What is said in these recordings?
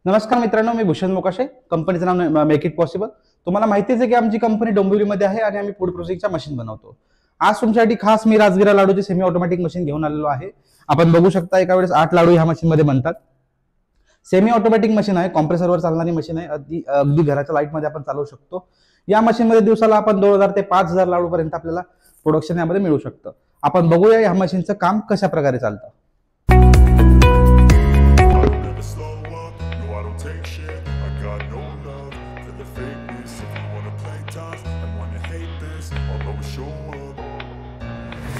नमस्कार मित्रांनो, मी भूषण मोकाशे. कंपनीचं नाव मेक इट पॉसिबल. तुम्हाला माहितीच आहे की आमची कंपनी डोंबिवलीमध्ये आहे आणि आम्ही फूड प्रोसेसिंगच्या मशीन बनवतो. आज तुमच्यासाठी खास मी राजगिरा लाडूची सेमी ऑटोमॅटिक मशीन घेऊन आलेलो आहे. आपण बघू शकता एका वेळेस 8 लाडू ह्या मशीन मध्ये बनतात. सेमी ऑटोमॅटिक मशीन आहे, कॉम्प्रेसरवर चालणारी मशीन आहे. अगदी घराच्या लाईट मध्ये आपण चालवू शकतो. या मशीन मध्ये दिवसाला आपण 2000 ते 5000 लाडू पर्यंत आपल्याला प्रोडक्शन यामध्ये मिळू शकतं. आपण बघूया या मशीनचं काम कशा प्रकारे चालतं.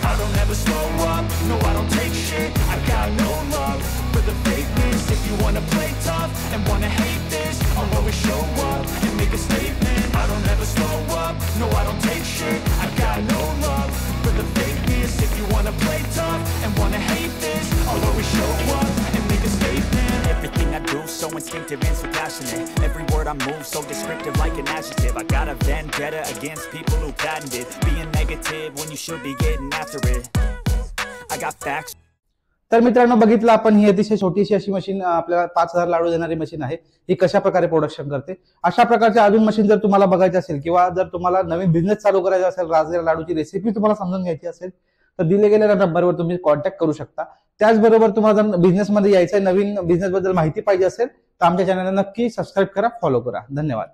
I don't ever slow up, no I don't take shit. I got no love for the fakeness. If you wanna play tough and wanna hate this, I'll always show up and make a statement. I don't ever slow up, no I don't take shit. I got no love for the fakeness. If you wanna play tough and wanna hate this, I'll always show up and make a statement. Everything I do so instinctive and so passionate. Every word I move so descriptive like an adjective. I got a vendetta against people who patented being negative when you should be getting after it. I got facts. तर मित्रांनो, बघितलं आपण ही अतिशय छोटीशी अशी machine आपल्याला 5000 लाडू देणारी machine आहे. ही कशा प्रकारे प्रोडक्शन करते. अशा प्रकारच्या अजून मशीन जर तुम्हाला बघायची असेल किंवा जर तुम्हाला नवीन बिझनेस चालू करायचा असेल, राजगिरा लाडूची रेसिपी तुम्हाला समजून घ्यायची असेल तर दिले गेलेल्या नंबरवर तुम्ही कॉन्टॅक्ट करू शकता. त्याचबरोबर तुम्हाला जर बिझनेसमध्ये यायचं आहे, नवीन बिझनेस बद्दल माहिती पाहिजे असेल तर आमच्या चॅनलला नक्की सबस्क्राईब करा, फॉलो करा. धन्यवाद.